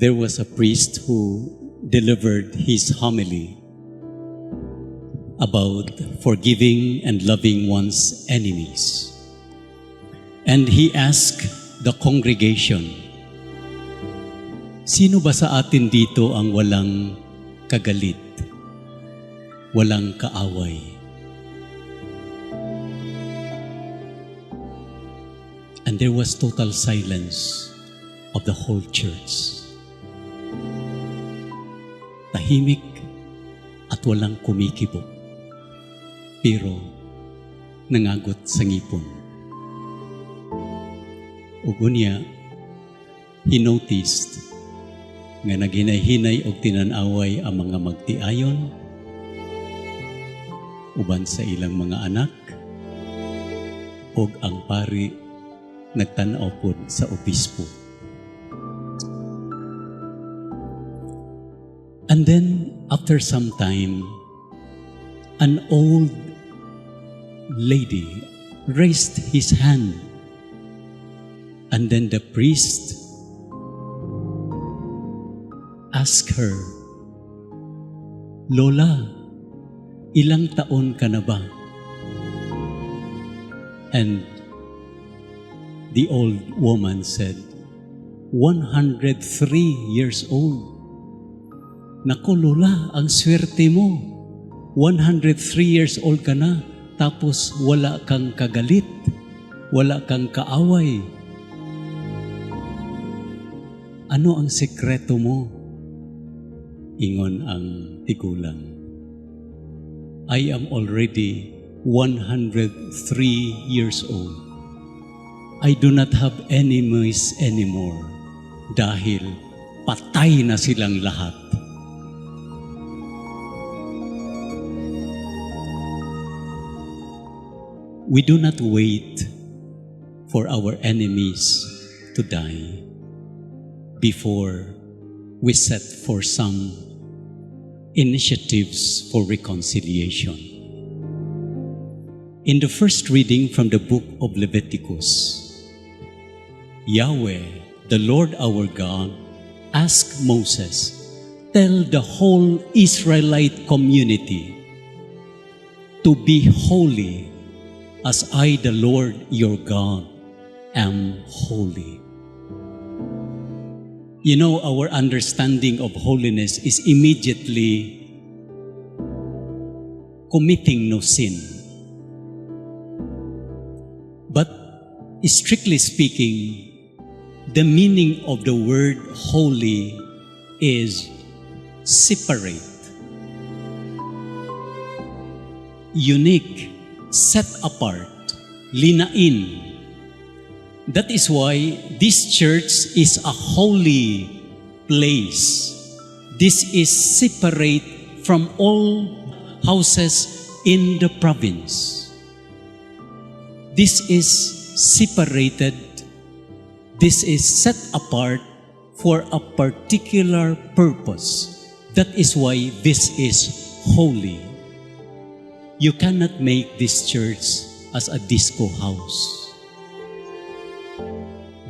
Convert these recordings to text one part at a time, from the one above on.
there was a priest who delivered his homily about forgiving and loving one's enemies. And he asked the congregation, sino ba sa atin dito ang walang kagalit, walang kaaway? And there was total silence of the whole church. Tahimik at walang kumikibo, pero nangagot sa ngipon. Ugunya, he noticed nga naghinay-hinay og tinanaway ang mga magtiayon, uban sa ilang mga anak, og ang pari nagtanaw pod sa obispo. And then, after some time, an old lady raised his hand, and then the priest asked her, Lola, ilang taon ka na ba? And the old woman said, 103 years old. Naku, Lola, ang swerte mo. 103 years old ka na, tapos wala kang kagalit, wala kang kaaway. Ano ang sekreto mo? Ingon ang tigulang, I am already 103 years old. I do not have enemies anymore dahil patay na silang lahat. We do not wait for our enemies to die before we set for some initiatives for reconciliation. In the first reading from the book of Leviticus, Yahweh, the Lord our God, asked Moses, tell the whole Israelite community to be holy as I, the Lord your God, am holy. You know, our understanding of holiness is immediately committing no sin. But strictly speaking, the meaning of the word holy is separate, unique, set apart, linain. That is why this church is a holy place. This is separate from all houses in the province. This is separated. This is set apart for a particular purpose. That is why this is holy. You cannot make this church as a disco house,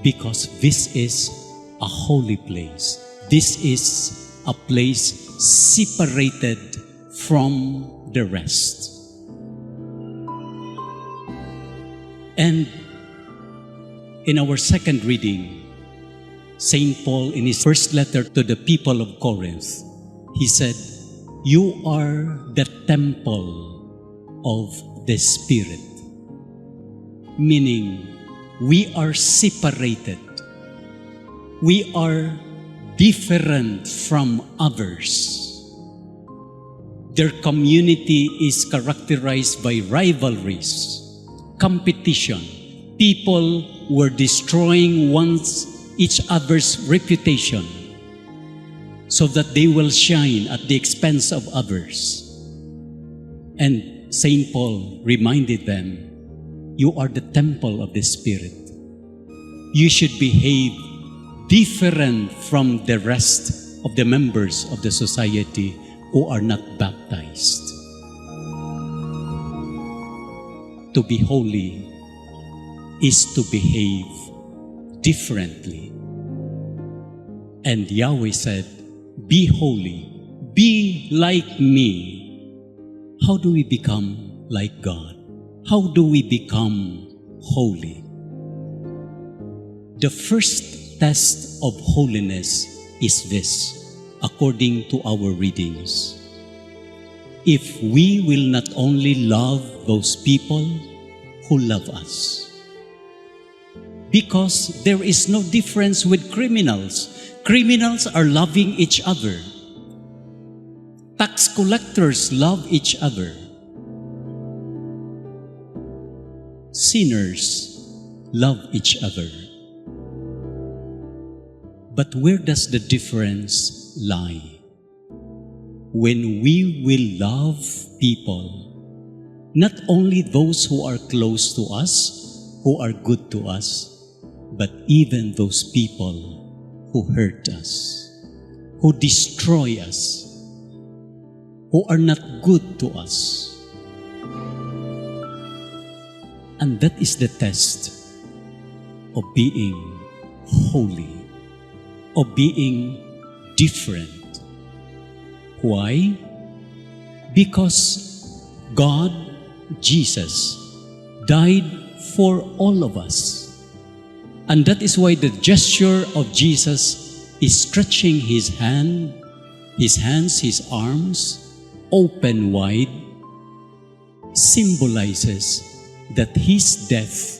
because this is a holy place. This is a place separated from the rest. And in our second reading, St. Paul, in his first letter to the people of Corinth, he said, you are the temple of the Spirit. Meaning, we are separated. We are different from others. Their community is characterized by rivalries, competition. People were destroying each other's reputation so that they will shine at the expense of others. And St. Paul reminded them, you are the temple of the Spirit. You should behave different from the rest of the members of the society who are not baptized. To be holy is to behave differently. And Yahweh said, "Be holy, be like me." How do we become like God? How do we become holy? The first test of holiness is this, according to our readings. If we will not only love those people who love us, because there is no difference with criminals. Criminals are loving each other. Tax collectors love each other. Sinners love each other. But where does the difference lie? When we will love people, not only those who are close to us, who are good to us, but even those people who hurt us, who destroy us, who are not good to us. And that is the test of being holy, of being different. Why? Because God, Jesus, died for all of us. And that is why the gesture of Jesus is stretching his hands, his arms, open wide, symbolizes that his death,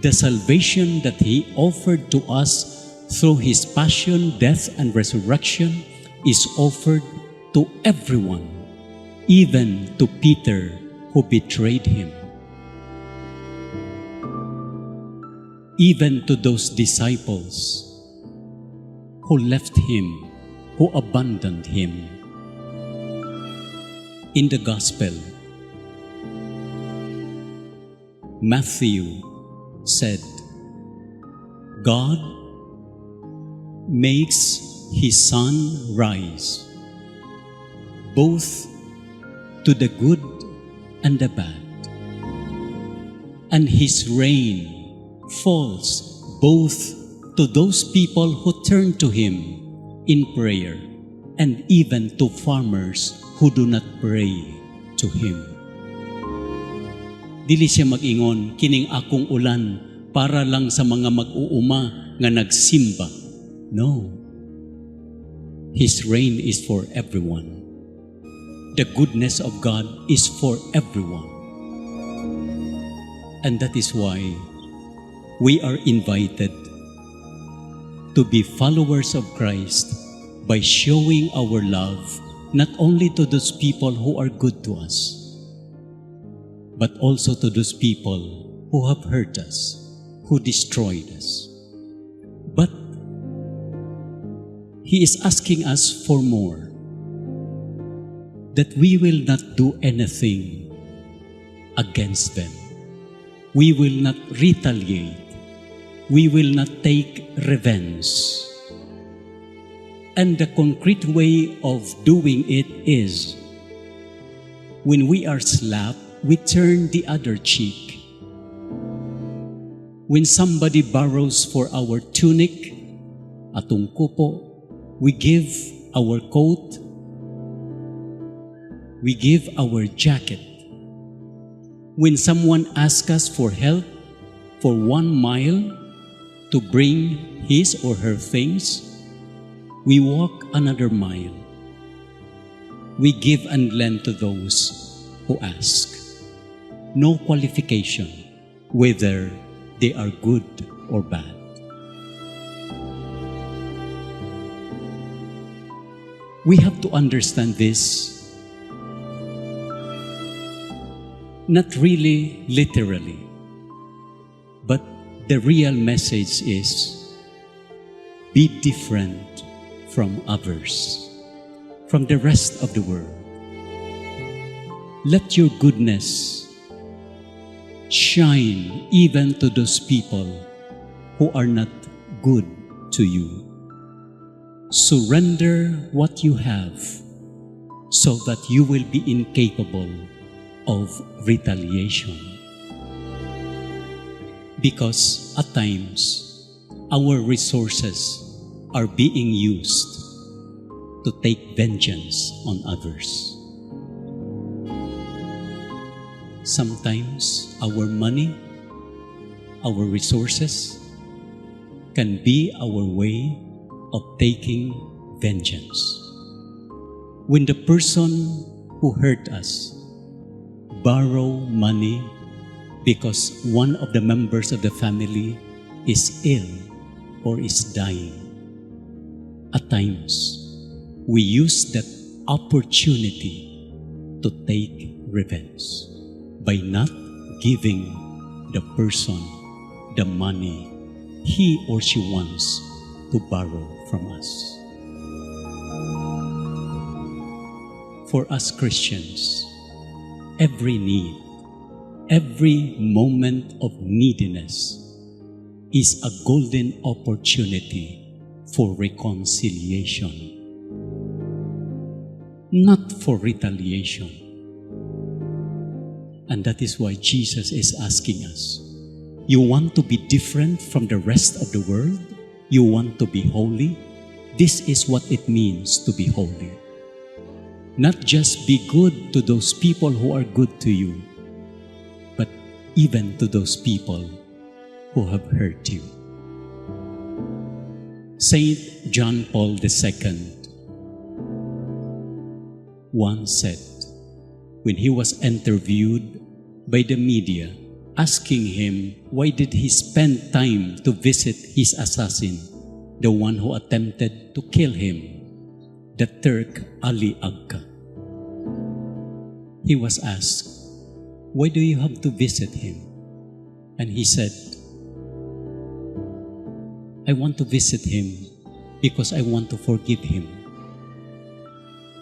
the salvation that he offered to us through his passion, death, and resurrection, is offered to everyone, even to Peter who betrayed him. Even to those disciples who left him, who abandoned him. In the Gospel, Matthew said, God makes his sun rise both to the good and the bad, and his rain falls both to those people who turn to him in prayer and even to farmers who do not pray to him. Dili siya mag-ingon, kining akong ulan para lang sa mga mag-uuma nga nagsimba. No. His rain is for everyone. The goodness of God is for everyone. And that is why we are invited to be followers of Christ by showing our love not only to those people who are good to us, but also to those people who have hurt us, who destroyed us. But he is asking us for more, that we will not do anything against them. We will not retaliate. We will not take revenge. And the concrete way of doing it is, when we are slapped, we turn the other cheek. When somebody borrows for our tunic, atong kupo, we give our coat, we give our jacket. When someone asks us for help for 1 mile to bring his or her things, we walk another mile. We give and lend to those who ask. No qualification, whether they are good or bad. We have to understand this, not really literally, but the real message is, be different from others, from the rest of the world. Let your goodness shine even to those people who are not good to you. Surrender what you have so that you will be incapable of retaliation. Because at times, our resources are being used to take vengeance on others. Sometimes our money, our resources can be our way of taking vengeance. When the person who hurt us borrow money because one of the members of the family is ill or is dying, at times we use that opportunity to take revenge by not giving the person the money he or she wants to borrow from us. For us Christians, every need, every moment of neediness is a golden opportunity for reconciliation, not for retaliation. And that is why Jesus is asking us, you want to be different from the rest of the world? You want to be holy? This is what it means to be holy. Not just be good to those people who are good to you, but even to those people who have hurt you. Saint John Paul II once said, when he was interviewed by the media, asking him why did he spend time to visit his assassin, the one who attempted to kill him, the Turk Ali Agca. He was asked, why do you have to visit him? And he said, I want to visit him because I want to forgive him.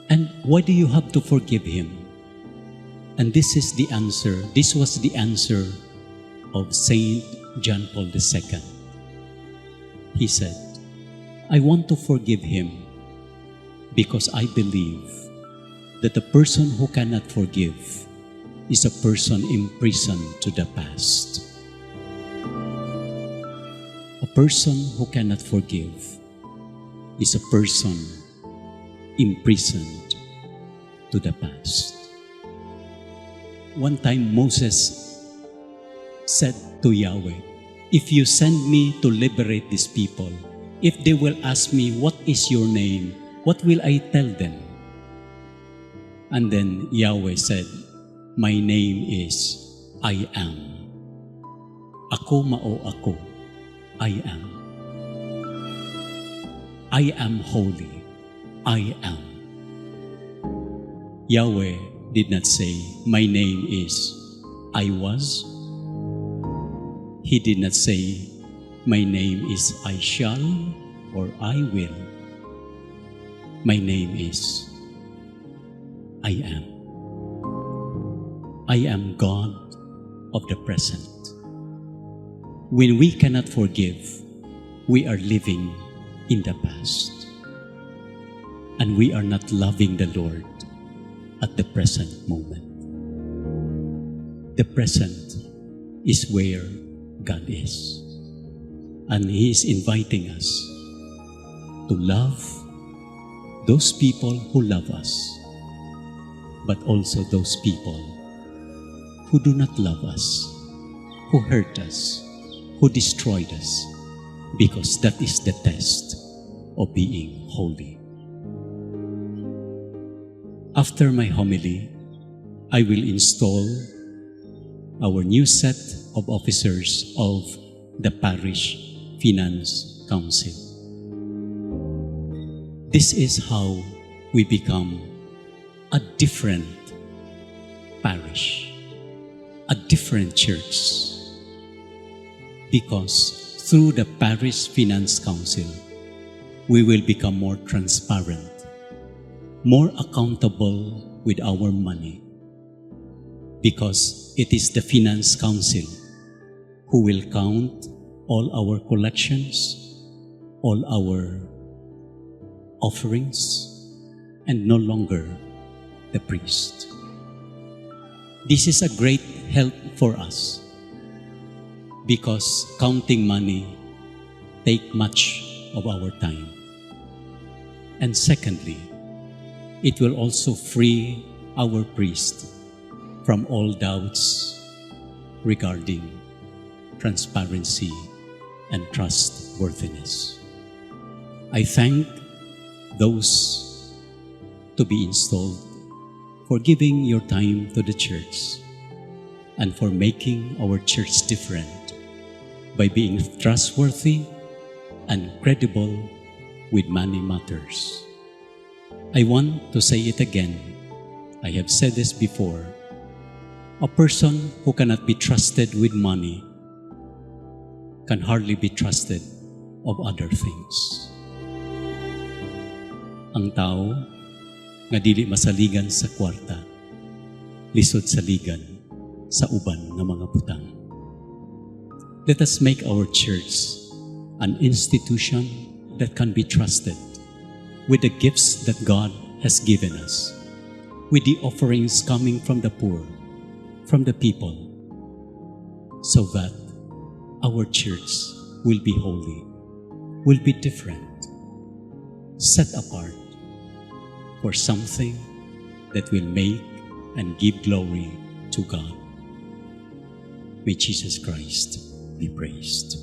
And why do you have to forgive him? And this is the answer. This was the answer of Saint John Paul II. He said, I want to forgive him because I believe that the person who cannot forgive is a person imprisoned to the past. A person who cannot forgive is a person imprisoned to the past. One time Moses said to Yahweh, if you send me to liberate these people, if they will ask me, what is your name? What will I tell them? And then Yahweh said, my name is I am. Ako mao ako. I am. I am holy. I am. Yahweh did not say, my name is I was. He did not say, my name is I shall or I will. My name is I am. I am God of the present. When we cannot forgive, we are living in the past. And we are not loving the Lord at the present moment. The present is where God is. And He is inviting us to love those people who love us, but also those people who do not love us, who hurt us, who destroyed us, because that is the test of being holy. After my homily, I will install our new set of officers of the Parish Finance Council. This is how we become a different parish, a different church. Because through the Parish Finance Council, we will become more transparent, more accountable with our money. Because it is the Finance Council who will count all our collections, all our offerings, and no longer the priest. This is a great help for us because counting money takes much of our time. And secondly, it will also free our priest from all doubts regarding transparency and trustworthiness. I thank those to be installed for giving your time to the church and for making our church different by being trustworthy and credible with money matters. I want to say it again. I have said this before. A person who cannot be trusted with money can hardly be trusted of other things. Ang tao nga dili masaligan sa kwarta, lisod saligan sa uban nga mga butang. Let us make our church an institution that can be trusted with the gifts that God has given us, with the offerings coming from the poor, from the people, so that our church will be holy, will be different, set apart for something that will make and give glory to God. May Jesus Christ be praised.